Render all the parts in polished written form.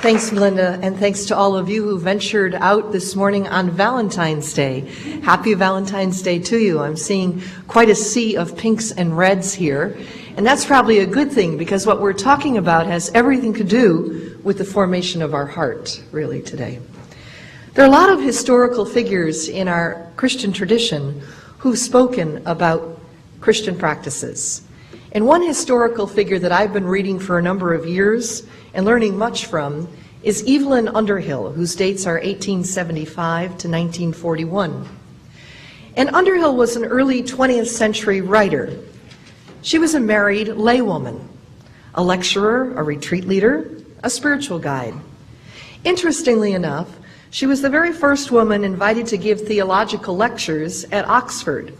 Thanks, Melinda, and thanks to all of you who ventured out this morning on Valentine's Day. Happy Valentine's Day to you. I'm seeing quite a sea of pinks and reds here, and that's probably a good thing because what we're talking about has everything to do with the formation of our heart, really, today. There are a lot of historical figures in our Christian tradition who've spoken about Christian practices. And one historical figure that I've been reading for a number of years and learning much from is Evelyn Underhill, whose dates are 1875 to 1941. And Underhill was an early 20th century writer. She was a married laywoman, a lecturer, a retreat leader, a spiritual guide. Interestingly enough, she was the very first woman invited to give theological lectures at Oxford.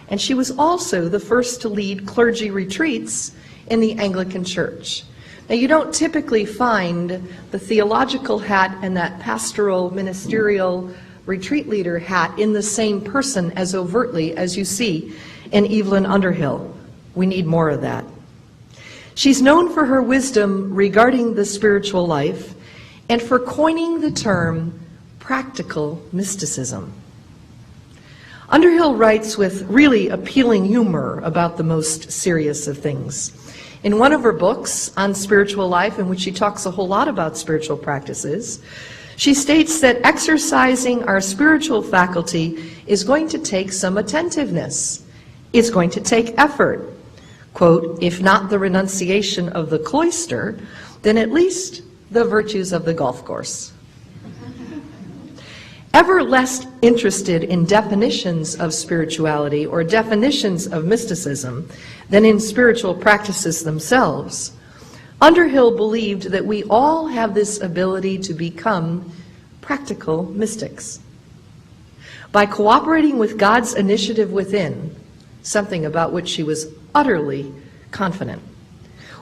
And she was also the first to lead clergy retreats in the Anglican Church. Now, you don't typically find the theological hat and that pastoral ministerial retreat leader hat in the same person as overtly as you see in Evelyn Underhill. We need more of that. She's known for her wisdom regarding the spiritual life and for coining the term practical mysticism. Underhill writes with really appealing humor about the most serious of things. In one of her books on spiritual life, in which she talks a whole lot about spiritual practices, she states that exercising our spiritual faculty is going to take some attentiveness. It's going to take effort. Quote, if not the renunciation of the cloister, then at least the virtues of the golf course. Ever less interested in definitions of spirituality or definitions of mysticism than in spiritual practices themselves, Underhill believed that we all have this ability to become practical mystics. By cooperating with God's initiative within, something about which she was utterly confident,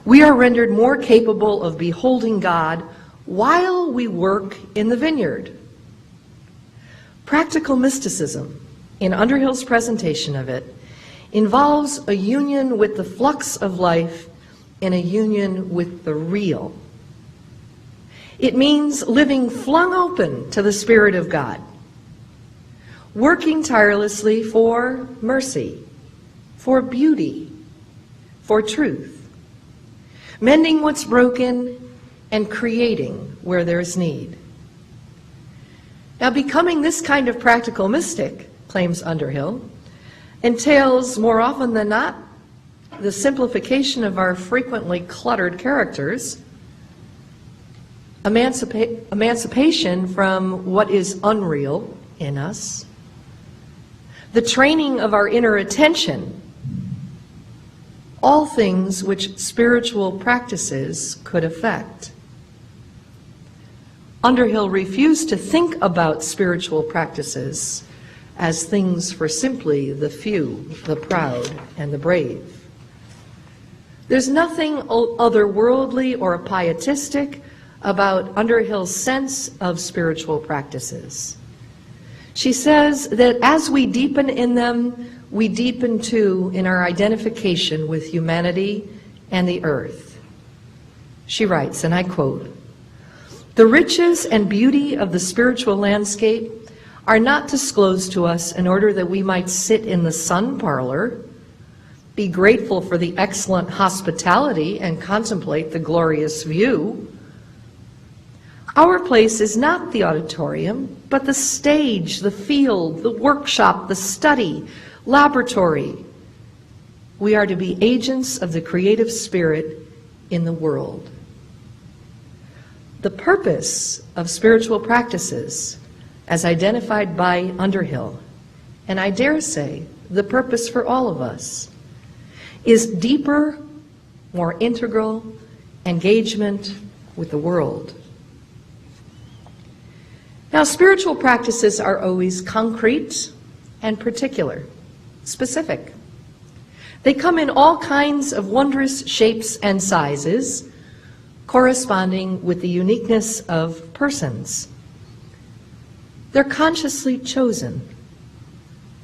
we are rendered more capable of beholding God while we work in the vineyard. Practical mysticism, in Underhill's presentation of it, involves a union with the flux of life and a union with the real. It means living flung open to the Spirit of God, working tirelessly for mercy, for beauty, for truth, mending what's broken and creating where there's need. Now, becoming this kind of practical mystic, claims Underhill, entails more often than not the simplification of our frequently cluttered characters, emancipation from what is unreal in us, the training of our inner attention, all things which spiritual practices could affect. Underhill refused to think about spiritual practices as things for simply the few, the proud, and the brave. There's nothing otherworldly or pietistic about Underhill's sense of spiritual practices. She says that as we deepen in them, we deepen too in our identification with humanity and the earth. She writes, and I quote, "The riches and beauty of the spiritual landscape are not disclosed to us in order that we might sit in the sun parlor, be grateful for the excellent hospitality, and contemplate the glorious view. Our place is not the auditorium, but the stage, the field, the workshop, the study, laboratory. We are to be agents of the creative spirit in the world." The purpose of spiritual practices, as identified by Underhill, and I dare say the purpose for all of us, is deeper, more integral engagement with the world. Now, spiritual practices are always concrete and particular, specific. They come in all kinds of wondrous shapes and sizes, corresponding with the uniqueness of persons. They're consciously chosen.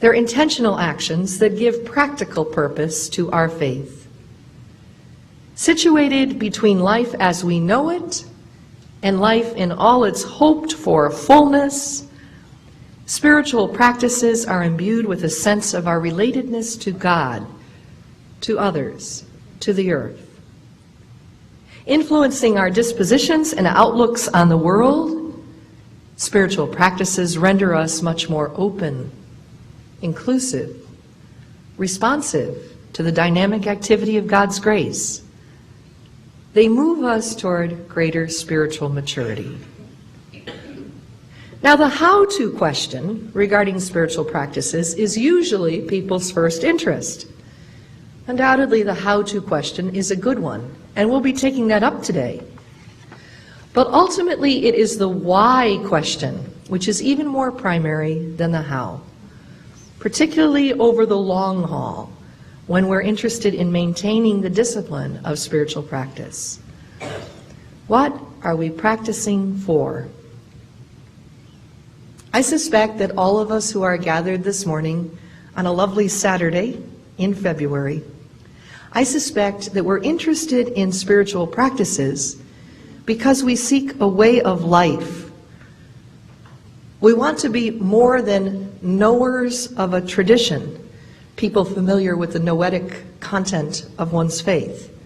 They're intentional actions that give practical purpose to our faith. Situated between life as we know it and life in all its hoped-for fullness, spiritual practices are imbued with a sense of our relatedness to God, to others, to the earth. Influencing our dispositions and outlooks on the world, spiritual practices render us much more open, inclusive, responsive to the dynamic activity of God's grace. They move us toward greater spiritual maturity. Now, the how-to question regarding spiritual practices is usually people's first interest. Undoubtedly, the how-to question is a good one, and we'll be taking that up today. But ultimately, it is the why question, which is even more primary than the how, particularly over the long haul, when we're interested in maintaining the discipline of spiritual practice. What are we practicing for? I suspect that all of us who are gathered this morning on a lovely Saturday in February, I suspect that we're interested in spiritual practices because we seek a way of life. We want to be more than knowers of a tradition, people familiar with the noetic content of one's faith.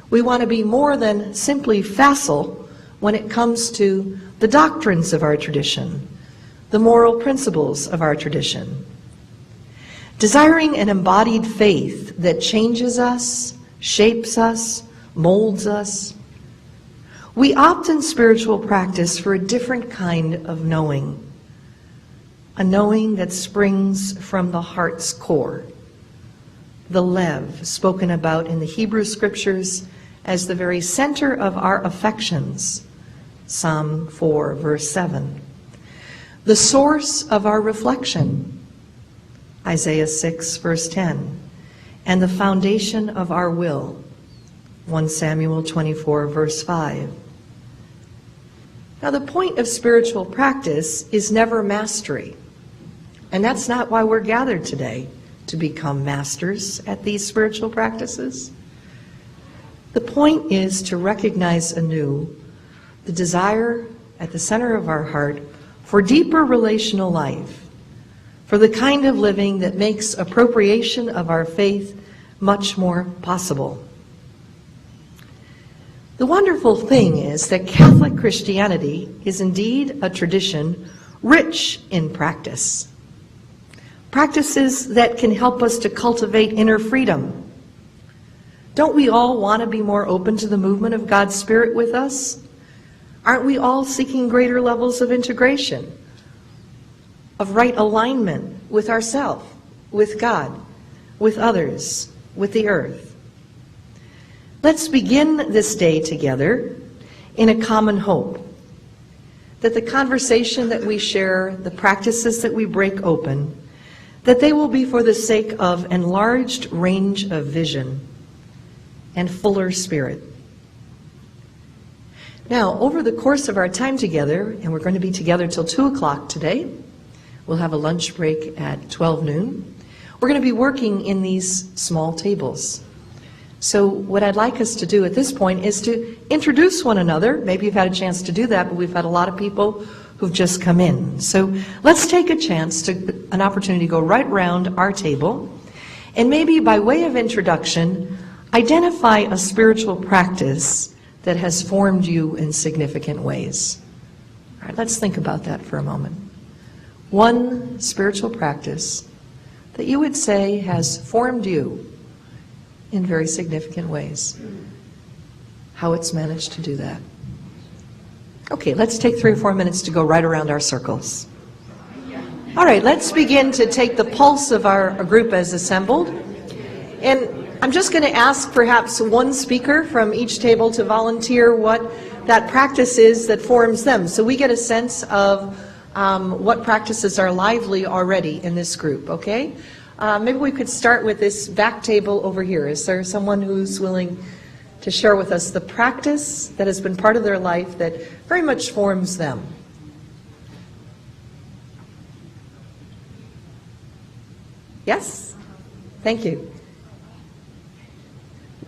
We want to be more than simply facile when it comes to the doctrines of our tradition, the moral principles of our tradition. Desiring an embodied faith that changes us, shapes us, molds us, we opt in spiritual practice for a different kind of knowing, a knowing that springs from the heart's core, the lev, spoken about in the Hebrew Scriptures as the very center of our affections, Psalm 4, verse 7, the source of our reflection, Isaiah 6, verse 10, and the foundation of our will, 1 Samuel 24, verse 5. Now, the point of spiritual practice is never mastery, and that's not why we're gathered today, to become masters at these spiritual practices. The point is to recognize anew the desire at the center of our heart for deeper relational life, for the kind of living that makes appropriation of our faith much more possible. The wonderful thing is that Catholic Christianity is indeed a tradition rich in practice. Practices that can help us to cultivate inner freedom. Don't we all want to be more open to the movement of God's Spirit with us? Aren't we all seeking greater levels of integration, of right alignment with ourselves, with God, with others, with the earth? Let's begin this day together in a common hope that the conversation that we share, the practices that we break open, that they will be for the sake of enlarged range of vision and fuller spirit. Now, over the course of our time together, and we're going to be together till 2 o'clock today, we'll have a lunch break at 12 noon, we're going to be working in these small tables. So what I'd like us to do at this point is to introduce one another. Maybe you've had a chance to do that, but we've had a lot of people who've just come in. So let's take an opportunity to go right around our table, and maybe by way of introduction, identify a spiritual practice that has formed you in significant ways. All right, let's think about that for a moment. One spiritual practice that you would say has formed you in very significant ways. How it's managed to do that. Okay, let's take 3 or 4 minutes to go right around our circles. All right, let's begin to take the pulse of our group as assembled. And I'm just going to ask perhaps one speaker from each table to volunteer what that practice is that forms them, so we get a sense of what practices are lively already in this group, okay? Maybe we could start with this back table over here. Is there someone who's willing to share with us the practice that has been part of their life that very much forms them? Yes? Thank you.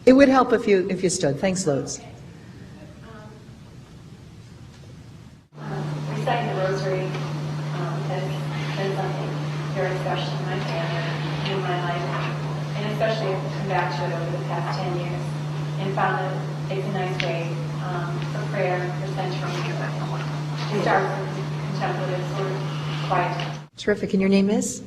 It would help if you stood. Thanks loads. reciting the rosary has been something very special in my family and in my life, and especially I've come back to it over the past 10 years and found that it's a nice way for prayer, for centering. It starts with contemplative sort of quiet. Terrific. And your name is?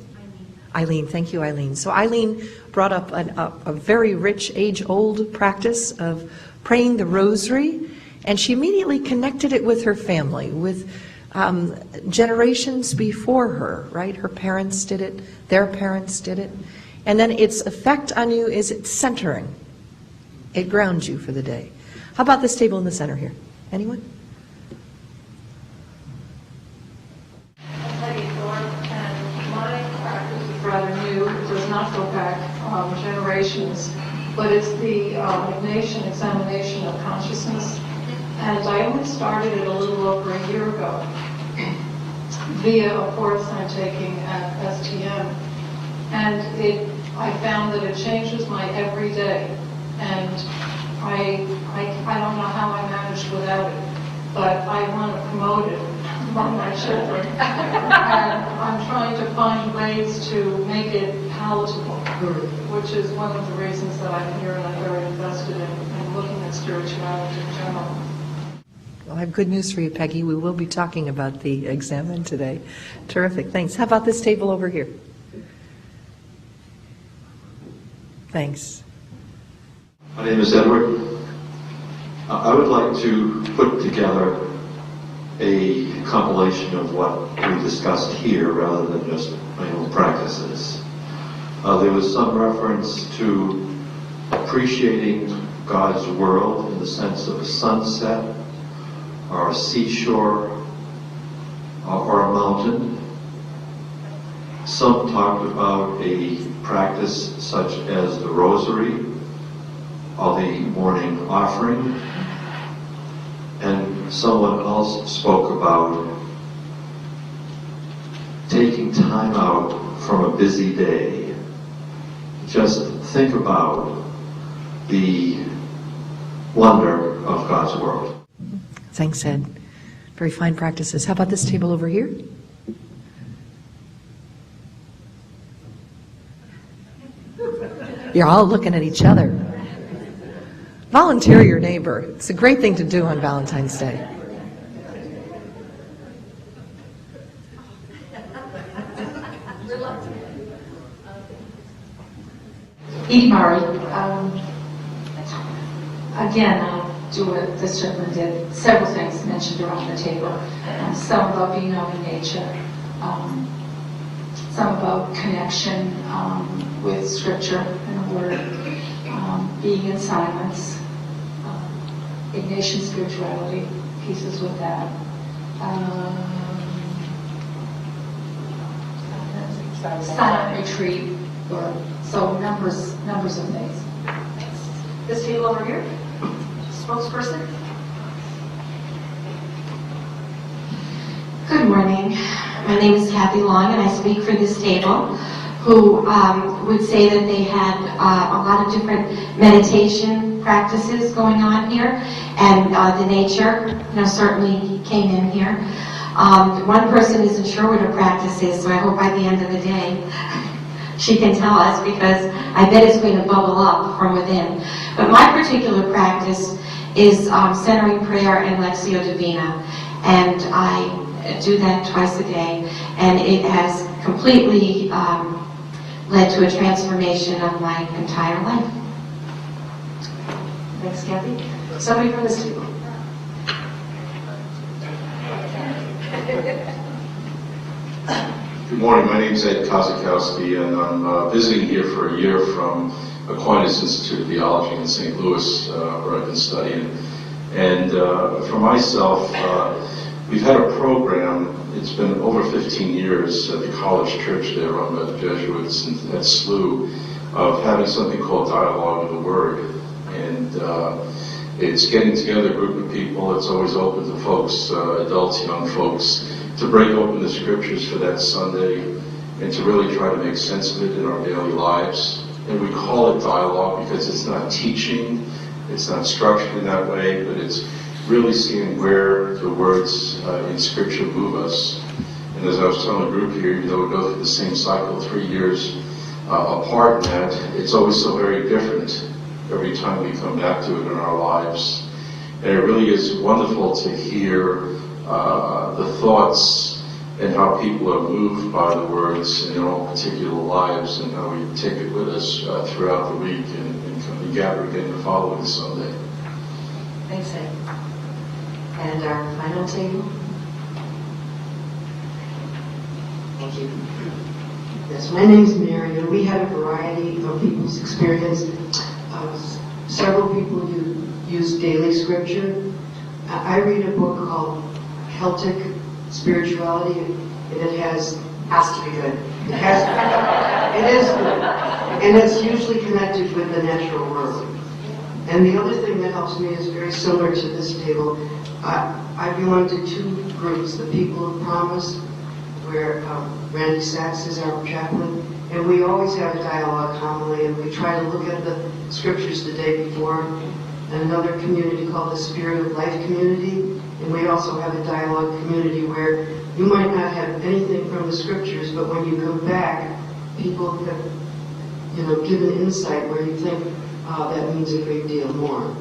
Eileen. Thank you, Eileen. So Eileen brought up a very rich, age-old practice of praying the rosary, and she immediately connected it with her family, with generations before her, right? Her parents did it, their parents did it. And then its effect on you is it's centering. It grounds you for the day. How about this table in the center here? Anyone? Rather new. It does not go back generations, but it's the Ignatian examination of consciousness. And I only started it a little over a year ago via a course I'm taking at STM. And I found that it changes my everyday. And I don't know how I managed without it, but I want to promote it among my children. And I'm trying to find ways to make it palatable, which is one of the reasons that I'm here and I'm very invested in looking at spirituality in general. Well, I have good news for you, Peggy. We will be talking about the examen today. Terrific. Thanks. How about this table over here? Thanks. My name is Edward. I would like to put together a compilation of what we discussed here rather than just my own practices. There was some reference to appreciating God's world in the sense of a sunset or a seashore or a mountain. Some talked about a practice such as the rosary or the morning offering. And someone else spoke about taking time out from a busy day. Just think about the wonder of God's world. Thanks, Ed. Very fine practices. How about this table over here? You're all looking at each other. Volunteer your neighbor. It's a great thing to do on Valentine's Day. Eve Murray. Again, I'll do what this gentleman did. Several things mentioned around the table. Some about being out in nature. Some about connection with Scripture and the Word. Being in silence. Ignatian spirituality, pieces with that. Silent retreat, so numbers of things. This table over here, spokesperson. Good morning. My name is Kathy Long, and I speak for this table, who would say that they had a lot of different meditation practices going on here, and the nature, certainly came in here. One person isn't sure what her practice is, so I hope by the end of the day she can tell us, because I bet it's going to bubble up from within. But my particular practice is centering prayer and Lectio Divina, and I do that twice a day, and it has completely led to a transformation of my entire life. Thanks, Kathy. Somebody from this table. Good morning. My name is Ed Kozakowski, and I'm visiting here for a year from Aquinas Institute of Theology in St. Louis, where I've been studying. And for myself, we've had a program. It's been over 15 years at the college church there, run by the Jesuits at SLU, of having something called Dialogue of the Word. And it's getting together a group of people. It's always open to folks, adults, young folks, to break open the scriptures for that Sunday and to really try to make sense of it in our daily lives. And we call it dialogue because it's not teaching, it's not structured in that way, but it's really seeing where the words in Scripture move us. And as I was telling the group here, even though we go through the same cycle 3 years apart in that, it's always so very different every time we come back to it in our lives. And it really is wonderful to hear the thoughts and how people are moved by the words in their own particular lives, and how we take it with us throughout the week and come and gather again the following Sunday. Thanks, Ed. And our final table. Thank you. Yes, my name's Mary, and we had a variety of people's experience. Several people use daily scripture. I read a book called Celtic Spirituality, and it has to be good. It is good, and it's usually connected with the natural world. And the other thing that helps me is very similar to this table. I belong to two groups, the People of Promise, where Randy Sachs is our chaplain, and we always have a dialogue homily, and we try to look at the scriptures the day before. And another community called the Spirit of Life Community, and we also have a dialogue community where you might not have anything from the scriptures, but when you come back, people have, given insight where you think that means a great deal more.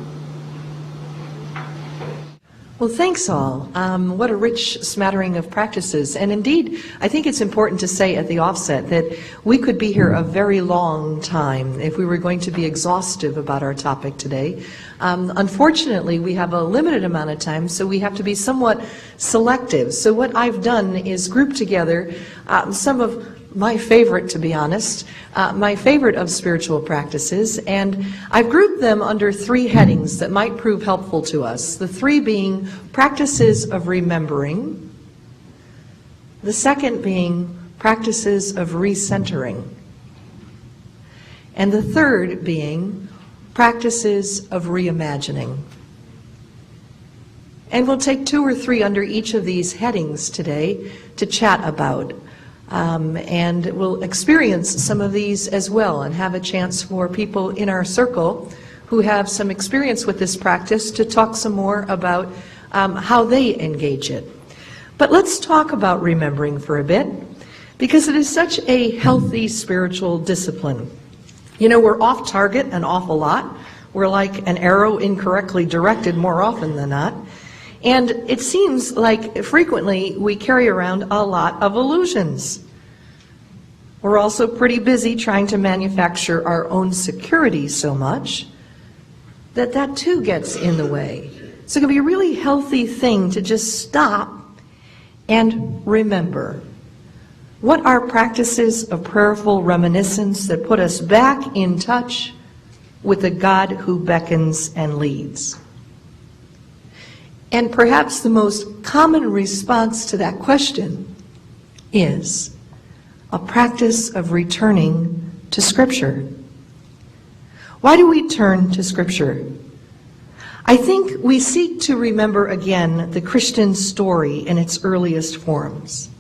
Well, thanks all. What a rich smattering of practices. And indeed, I think it's important to say at the offset that we could be here a very long time if we were going to be exhaustive about our topic today. Unfortunately, we have a limited amount of time, so we have to be somewhat selective. So what I've done is group together some of my favorite, to be honest, my favorite of spiritual practices, and I've grouped them under 3 headings that might prove helpful to us. The 3 being practices of remembering, the second being practices of recentering, and the third being practices of reimagining. And we'll take 2 or 3 under each of these headings today to chat about. And we'll experience some of these as well and have a chance for people in our circle who have some experience with this practice to talk some more about how they engage it. But let's talk about remembering for a bit, because it is such a healthy spiritual discipline. We're off target an awful lot. We're like an arrow incorrectly directed more often than not. And it seems like frequently we carry around a lot of illusions. We're also pretty busy trying to manufacture our own security so much that too gets in the way. So it can be a really healthy thing to just stop and remember. What are practices of prayerful reminiscence that put us back in touch with the God who beckons and leads? And perhaps the most common response to that question is a practice of returning to Scripture. Why do we turn to Scripture? I think we seek to remember again the Christian story in its earliest forms.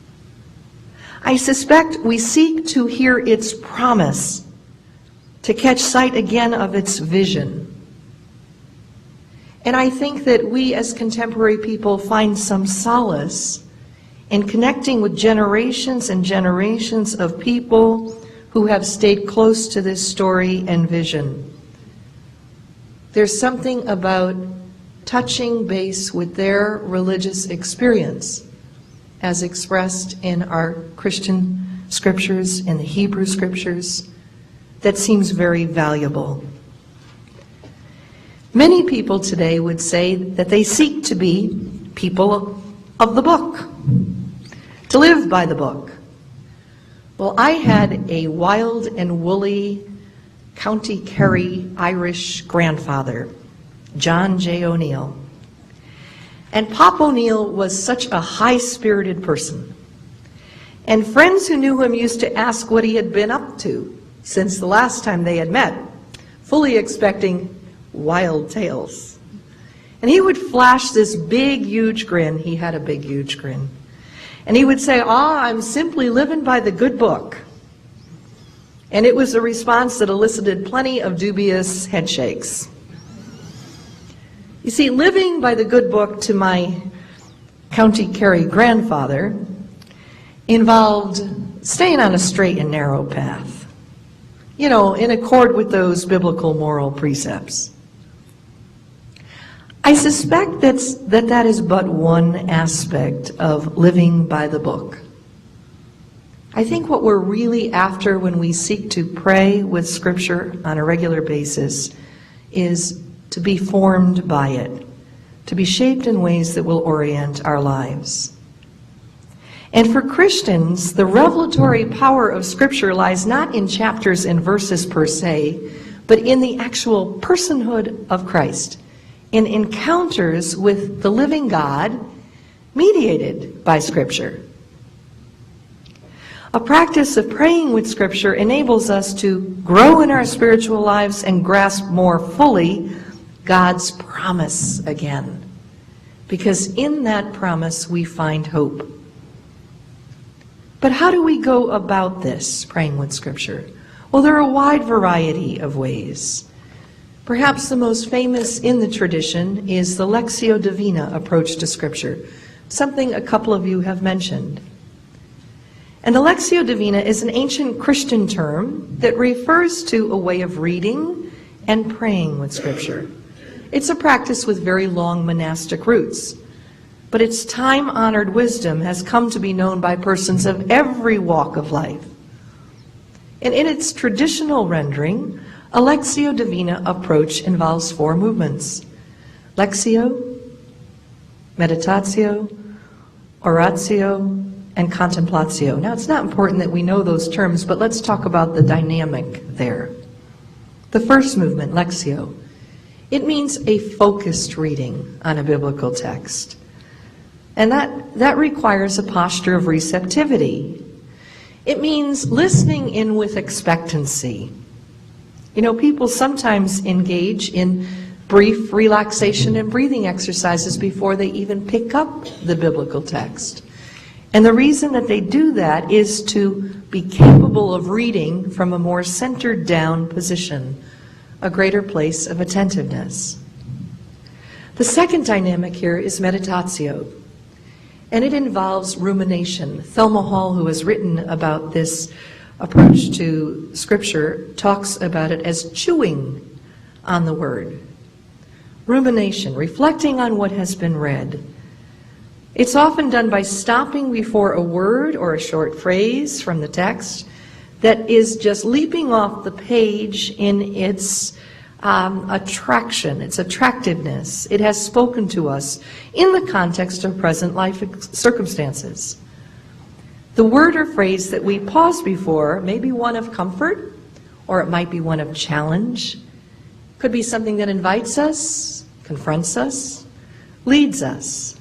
I suspect we seek to hear its promise, to catch sight again of its vision. And I think that we as contemporary people find some solace in connecting with generations and generations of people who have stayed close to this story and vision. There's something about touching base with their religious experience as expressed in our Christian scriptures, in the Hebrew scriptures, that seems very valuable. Many people today would say that they seek to be people of the book, to live by the book. Well, I had a wild and woolly County Kerry Irish grandfather, John J. O'Neill. And Pop O'Neill was such a high-spirited person. And friends who knew him used to ask what he had been up to since the last time they had met, fully expecting wild tales. And he would flash this big, huge grin. He had a big, huge grin. And he would say, I'm simply living by the good book. And it was a response that elicited plenty of dubious head shakes. You see, living by the good book to my County Kerry grandfather involved staying on a straight and narrow path, in accord with those biblical moral precepts. I suspect that is but one aspect of living by the book. I think what we're really after when we seek to pray with Scripture on a regular basis is to be formed by it, to be shaped in ways that will orient our lives. And for Christians, the revelatory power of Scripture lies not in chapters and verses per se, but in the actual personhood of Christ, in encounters with the living God mediated by Scripture. A practice of praying with Scripture enables us to grow in our spiritual lives and grasp more fully God's promise again, because in that promise we find hope. But how do we go about this, praying with Scripture? Well, there are a wide variety of ways. Perhaps the most famous in the tradition is the Lectio Divina approach to Scripture, something a couple of you have mentioned. And the Lectio Divina is an ancient Christian term that refers to a way of reading and praying with Scripture. It's a practice with very long monastic roots, but its time-honored wisdom has come to be known by persons of every walk of life. And in its traditional rendering, a Lectio Divina approach involves 4 movements: Lectio, Meditatio, Oratio, and Contemplatio. Now, it's not important that we know those terms, but let's talk about the dynamic there. The first movement, Lectio, it means a focused reading on a biblical text. And that requires a posture of receptivity. It means listening in with expectancy. People sometimes engage in brief relaxation and breathing exercises before they even pick up the biblical text. And the reason that they do that is to be capable of reading from a more centered down position, a greater place of attentiveness. The second dynamic here is meditatio, and it involves rumination. Thelma Hall, who has written about this approach to Scripture, talks about it as chewing on the Word. Rumination, reflecting on what has been read. It's often done by stopping before a word or a short phrase from the text that is just leaping off the page in its attraction, its attractiveness. It has spoken to us in the context of present life circumstances. The word or phrase that we pause before may be one of comfort, or it might be one of challenge. Could be something that invites us, confronts us, leads us.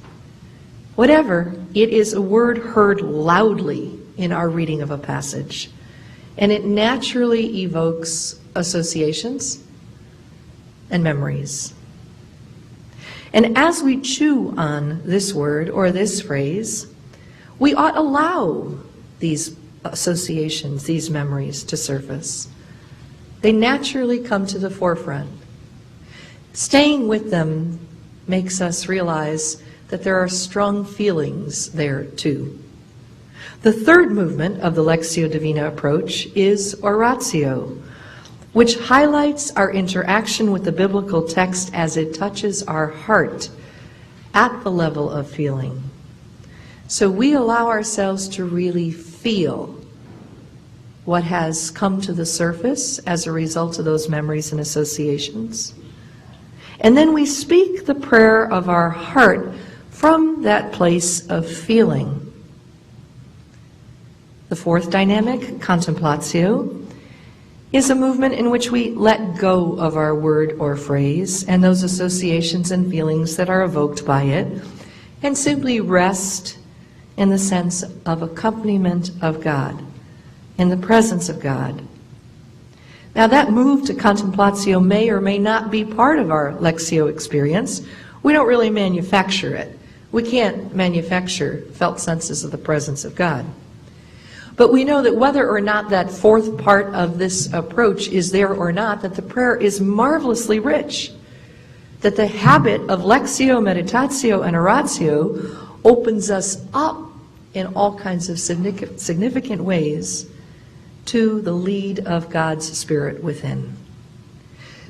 Whatever, it is a word heard loudly in our reading of a passage, and it naturally evokes associations and memories. And as we chew on this word or this phrase, we ought allow these associations, these memories to surface. They naturally come to the forefront. Staying with them makes us realize that there are strong feelings there too. The third movement of the Lectio Divina approach is Oratio, which highlights our interaction with the biblical text as it touches our heart at the level of feeling. So we allow ourselves to really feel what has come to the surface as a result of those memories and associations. And then we speak the prayer of our heart from that place of feeling. The fourth dynamic, contemplatio, is a movement in which we let go of our word or phrase and those associations and feelings that are evoked by it, and simply rest in the sense of accompaniment of God, in the presence of God. Now, that move to contemplatio may or may not be part of our Lectio experience. We don't really manufacture it. We can't manufacture felt senses of the presence of God. But we know that whether or not that fourth part of this approach is there or not, that the prayer is marvelously rich, that the habit of lectio, meditatio, and oratio opens us up in all kinds of significant ways to the lead of God's Spirit within.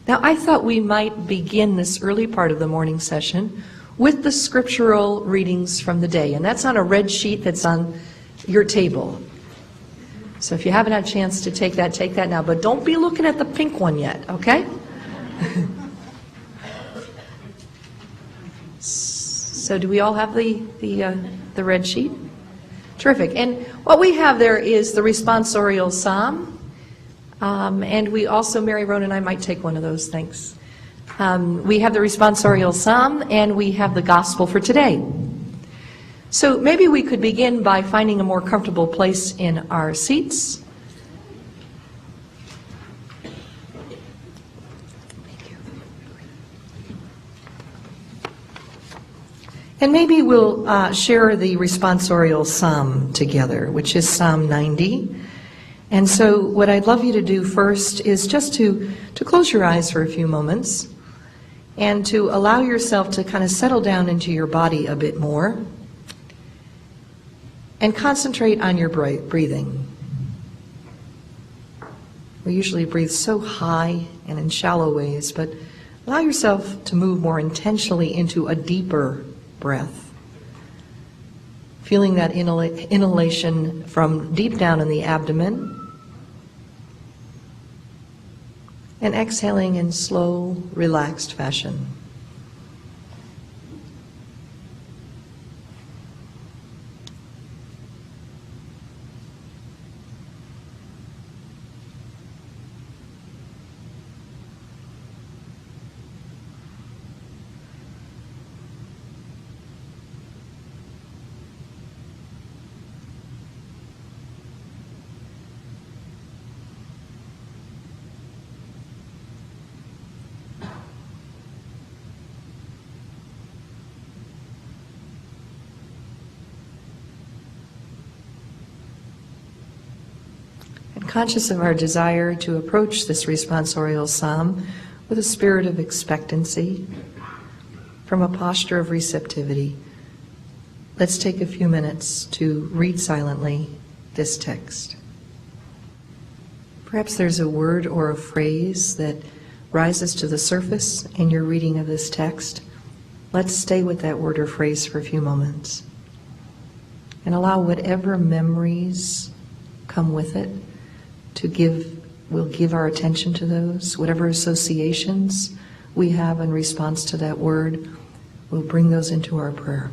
Now, I thought we might begin this early part of the morning session with the scriptural readings from the day, and that's on a red sheet that's on your table. So if you haven't had a chance to take that now, but don't be looking at the pink one yet, okay? So do we all have the red sheet? Terrific. And what we have there is the responsorial psalm. And we also, Mary Roan and I might take one of those, thanks. We have the responsorial psalm, and we have the gospel for today. So maybe we could begin by finding a more comfortable place in our seats. And maybe we'll share the responsorial psalm together, which is Psalm 90. And so what I'd love you to do first is just to close your eyes for a few moments and to allow yourself to kind of settle down into your body a bit more and concentrate on your breathing. We usually breathe so high and in shallow ways, but allow yourself to move more intentionally into a deeper breath, feeling that inhalation from deep down in the abdomen, and exhaling in slow, relaxed fashion. Conscious of our desire to approach this responsorial psalm with a spirit of expectancy, from a posture of receptivity, let's take a few minutes to read silently this text. Perhaps there's a word or a phrase that rises to the surface in your reading of this text. Let's stay with that word or phrase for a few moments and allow whatever memories come with it we'll give our attention to those. Whatever associations we have in response to that word, we'll bring those into our prayer.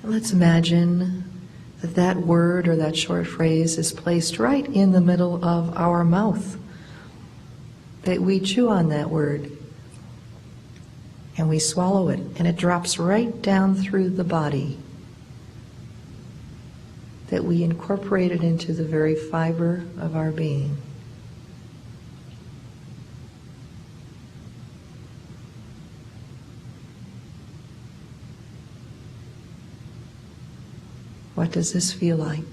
Let's imagine that that word or that short phrase is placed right in the middle of our mouth, that we chew on that word and we swallow it, and it drops right down through the body, that we incorporate it into the very fiber of our being. What does this feel like?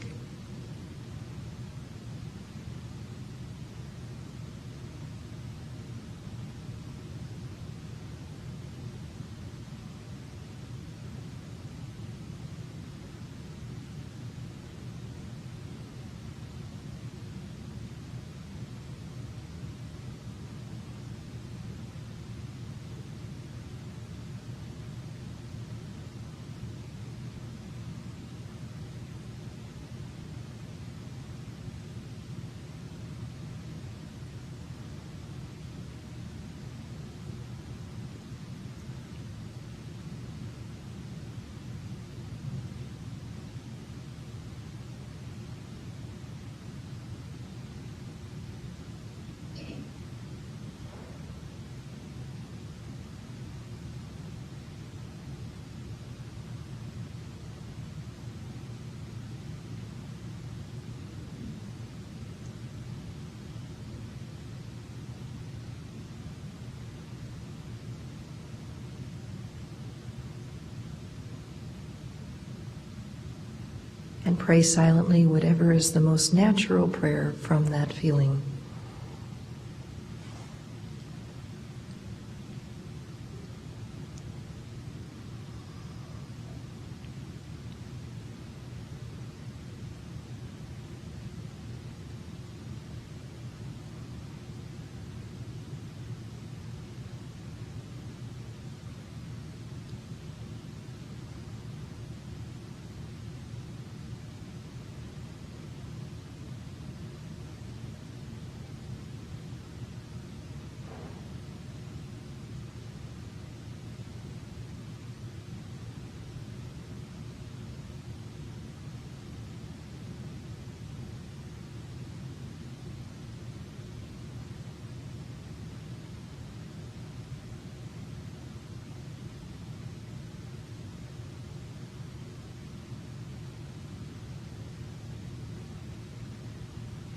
And pray silently whatever is the most natural prayer from that feeling.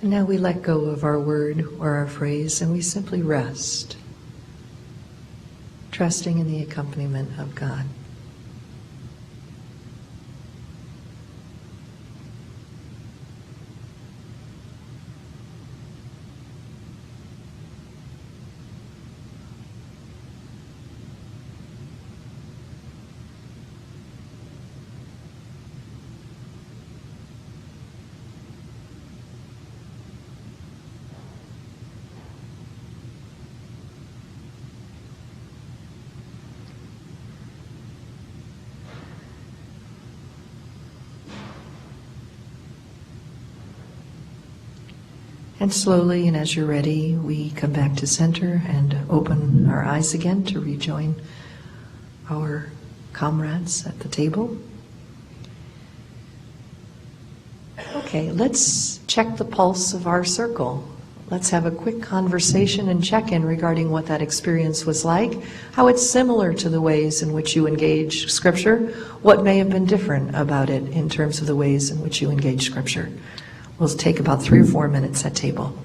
And now we let go of our word or our phrase and we simply rest, trusting in the accompaniment of God. And slowly, and as you're ready, we come back to center and open our eyes again to rejoin our comrades at the table. Okay, let's check the pulse of our circle. Let's have a quick conversation and check-in regarding what that experience was like, how it's similar to the ways in which you engage Scripture, what may have been different about it in terms of the ways in which you engage Scripture. We'll take about 3 or 4 minutes at table.